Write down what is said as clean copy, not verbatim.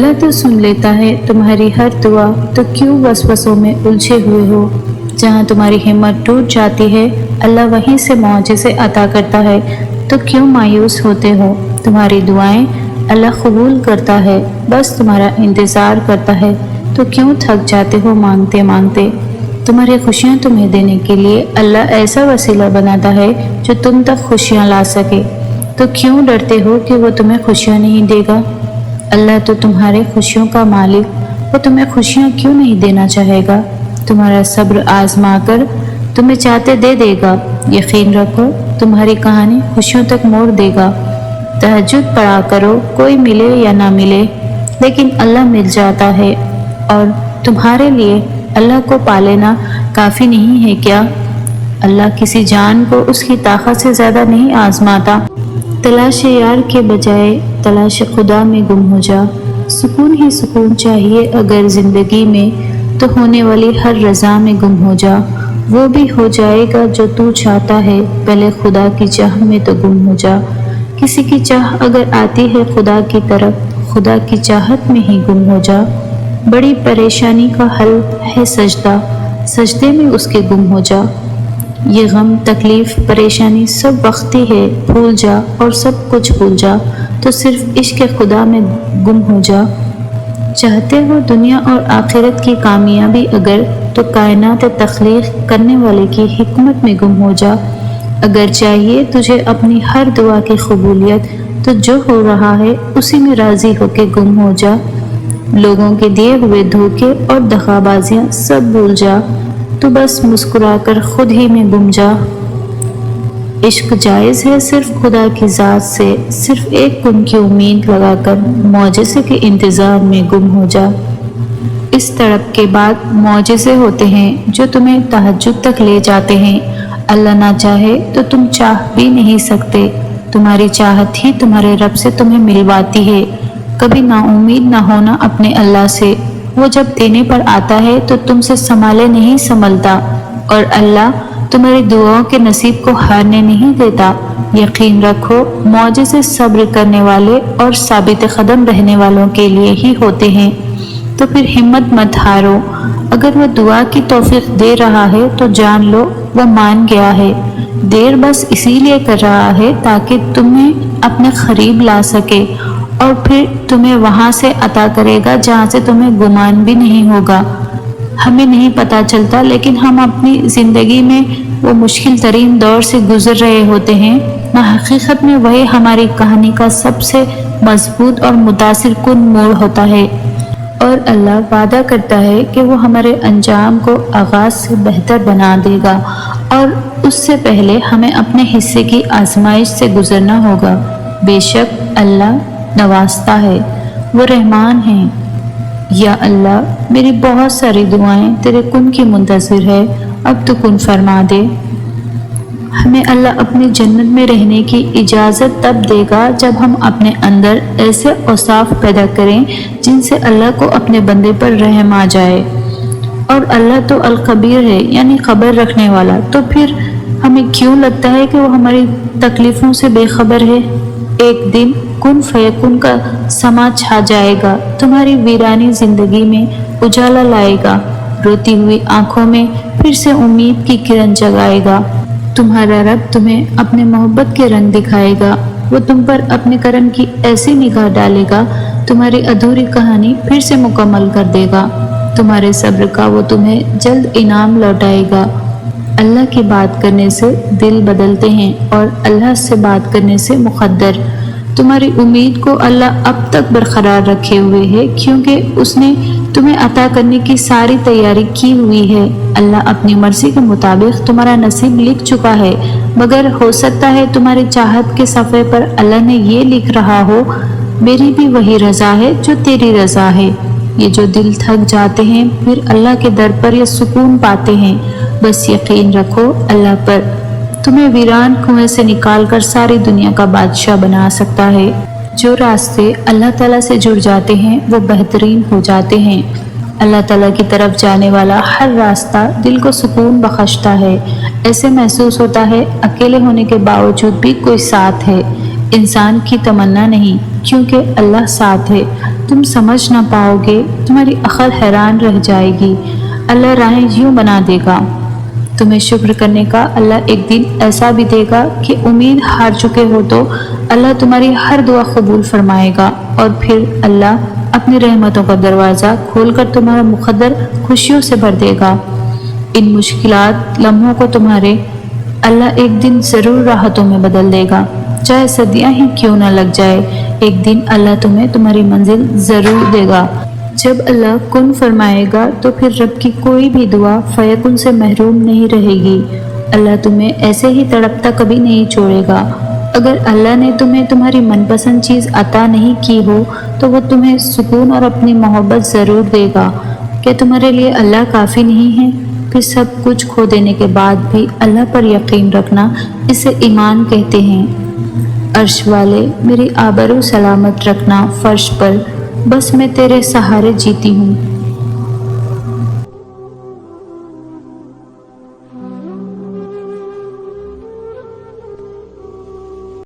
اللہ تو سن لیتا ہے تمہاری ہر دعا، تو کیوں وسوسوں میں الجھے ہوئے ہو؟ جہاں تمہاری ہمت ٹوٹ جاتی ہے اللہ وہیں سے معجزے عطا کرتا ہے، تو کیوں مایوس ہوتے ہو؟ تمہاری دعائیں اللہ قبول کرتا ہے، بس تمہارا انتظار کرتا ہے، تو کیوں تھک جاتے ہو مانگتے مانگتے؟ تمہاری خوشیاں تمہیں دینے کے لیے اللہ ایسا وسیلہ بناتا ہے جو تم تک خوشیاں لا سکے، تو کیوں ڈرتے ہو کہ وہ تمہیں خوشیاں نہیں دے گا؟ اللہ تو تمہارے خوشیوں کا مالک، وہ تمہیں خوشیاں کیوں نہیں دینا چاہے گا؟ تمہارا صبر آزما کر تمہیں چاہتے دے دے گا، یقین رکھو تمہاری کہانی خوشیوں تک موڑ دے گا۔ تہجد پڑھا کرو، کوئی ملے یا نہ ملے لیکن اللہ مل جاتا ہے، اور تمہارے لیے اللہ کو پا لینا کافی نہیں ہے کیا؟ اللہ کسی جان کو اس کی طاقت سے زیادہ نہیں آزماتا۔ تلاش یار کے بجائے تلاش خدا میں گم ہو جا، سکون ہی سکون چاہیے اگر زندگی میں، تو ہونے والی ہر رضا میں گم ہو جا، وہ بھی ہو جائے گا جو تو چاہتا ہے، پہلے خدا کی چاہ میں تو گم ہو جا۔ کسی کی چاہ اگر آتی ہے خدا کی طرف، خدا کی چاہت میں ہی گم ہو جا۔ بڑی پریشانی کا حل ہے سجدہ، سجدے میں اس کے گم ہو جا۔ یہ غم تکلیف پریشانی سب وقتی ہے، بھول جا اور سب کچھ بھول جا، تو صرف عشق خدا میں گم ہو جا۔ چاہتے ہو دنیا اور آخرت کی کامیابی اگر، تو کائنات تخلیق کرنے والے کی حکمت میں گم ہو جا۔ اگر چاہیے تجھے اپنی ہر دعا کی قبولیت، تو جو ہو رہا ہے اسی میں راضی ہو کے گم ہو جا۔ لوگوں کے دیے ہوئے دھوکے اور دغا بازیاں سب بھول جا، تو بس مسکرا کر خود ہی میں گم جا۔ عشق جائز ہے صرف خدا کی ذات سے، صرف ایک کن کی امید لگا کر معجزے کے انتظار میں گم ہو جا۔ اس تڑپ کے بعد معجزے ہوتے ہیں جو تمہیں تہجد تک لے جاتے ہیں۔ اللہ نہ چاہے تو تم چاہ بھی نہیں سکتے، تمہاری چاہت ہی تمہارے رب سے تمہیں ملواتی ہے۔ کبھی نا امید نہ ہونا اپنے اللہ سے، وہ جب دینے پر آتا ہے تو تم سے سنبھالے نہیں سنبھلتا، اور اللہ تمہاری دعاؤں کے نصیب کو ہارنے نہیں دیتا۔ یقین رکھو معجزے صبر کرنے والے اور ثابت قدم رہنے والوں کے لیے ہی ہوتے ہیں، تو پھر ہمت مت ہارو۔ اگر وہ دعا کی توفیق دے رہا ہے تو جان لو وہ مان گیا ہے، دیر بس اسی لیے کر رہا ہے تاکہ تمہیں اپنے قریب لا سکے، اور پھر تمہیں وہاں سے عطا کرے گا جہاں سے تمہیں گمان بھی نہیں ہوگا۔ ہمیں نہیں پتہ چلتا، لیکن ہم اپنی زندگی میں وہ مشکل ترین دور سے گزر رہے ہوتے ہیں، حقیقت میں وہی ہماری کہانی کا سب سے مضبوط اور متاثر کن موڑ ہوتا ہے، اور اللہ وعدہ کرتا ہے کہ وہ ہمارے انجام کو آغاز سے بہتر بنا دے گا، اور اس سے پہلے ہمیں اپنے حصے کی آزمائش سے گزرنا ہوگا۔ بے شک اللہ نوازتا ہے، وہ رحمان ہیں۔ یا اللہ میری بہت ساری دعائیں تیرے کن کی منتظر ہے، اب تو کن فرما دے۔ ہمیں اللہ اپنی جنت میں رہنے کی اجازت تب دے گا جب ہم اپنے اندر ایسے اوصاف پیدا کریں جن سے اللہ کو اپنے بندے پر رحم آ جائے۔ اور اللہ تو الخبیر ہے، یعنی خبر رکھنے والا، تو پھر ہمیں کیوں لگتا ہے کہ وہ ہماری تکلیفوں سے بے خبر ہے؟ ایک دن کن فیکن کا سما چھا جائے گا، تمہاری ویرانی زندگی میں اجالا لائے گا، روتی ہوئی آنکھوں میں پھر سے امید کی کرن جگائے گا۔ تمہارا رب تمہیں اپنے محبت کے رنگ دکھائے گا، وہ تم پر اپنے کرم کی ایسی نگاہ ڈالے گا، تمہاری ادھوری کہانی پھر سے مکمل کر دے گا۔ تمہارے صبر کا وہ تمہیں جلد انعام لوٹائے گا۔ اللہ کی بات کرنے سے دل بدلتے ہیں، اور اللہ سے بات کرنے سے مقدر۔ تمہاری امید کو اللہ اب تک برقرار رکھے ہوئے ہے، کیونکہ اس نے تمہیں عطا کرنے کی ساری تیاری کی ہوئی ہے۔ اللہ اپنی مرضی کے مطابق تمہارا نصیب لکھ چکا ہے، مگر ہو سکتا ہے تمہاری چاہت کے صفحے پر اللہ نے یہ لکھ رہا ہو، میری بھی وہی رضا ہے جو تیری رضا ہے۔ یہ جو دل تھک جاتے ہیں پھر اللہ کے در پر یہ سکون پاتے ہیں۔ بس یقین رکھو اللہ پر، تمہیں ویران کنویں سے نکال کر ساری دنیا کا بادشاہ بنا سکتا ہے۔ جو راستے اللہ تعالیٰ سے جڑ جاتے ہیں وہ بہترین ہو جاتے ہیں۔ اللہ تعالیٰ کی طرف جانے والا ہر راستہ دل کو سکون بخشتا ہے، ایسے محسوس ہوتا ہے اکیلے ہونے کے باوجود بھی کوئی ساتھ ہے۔ انسان کی تمنا نہیں، کیونکہ اللہ ساتھ ہے۔ تم سمجھ نہ پاؤ گے، تمہاری عقل حیران رہ جائے گی۔ اللہ راہیں یوں بنا دے گا۔ تمہیں شکر کرنے کا اللہ ایک دن ایسا بھی دے گا کہ امید ہار چکے ہو تو اللہ تمہاری ہر دعا قبول فرمائے گا، اور پھر اللہ اپنی رحمتوں کا دروازہ کھول کر تمہارا مقدر خوشیوں سے بھر دے گا۔ ان مشکلات لمحوں کو تمہارے اللہ ایک دن ضرور راحتوں میں بدل دے گا، چاہے صدیاں ہی کیوں نہ لگ جائے، ایک دن اللہ تمہیں تمہاری منزل ضرور دے گا۔ جب اللہ کن فرمائے گا تو پھر رب کی کوئی بھی دعا فیکن سے محروم نہیں رہے گی۔ اللہ تمہیں ایسے ہی تڑپتا کبھی نہیں چھوڑے گا۔ اگر اللہ نے تمہیں تمہاری من پسند چیز عطا نہیں کی ہو تو وہ تمہیں سکون اور اپنی محبت ضرور دے گا۔ کیا تمہارے لیے اللہ کافی نہیں ہے؟ پھر سب کچھ کھو دینے کے بعد بھی اللہ پر یقین رکھنا، اسے ایمان کہتے ہیں۔ عرش والے، میری آبرو سلامت رکھنا فرش پر، بس میں تیرے سہارے جیتی ہوں۔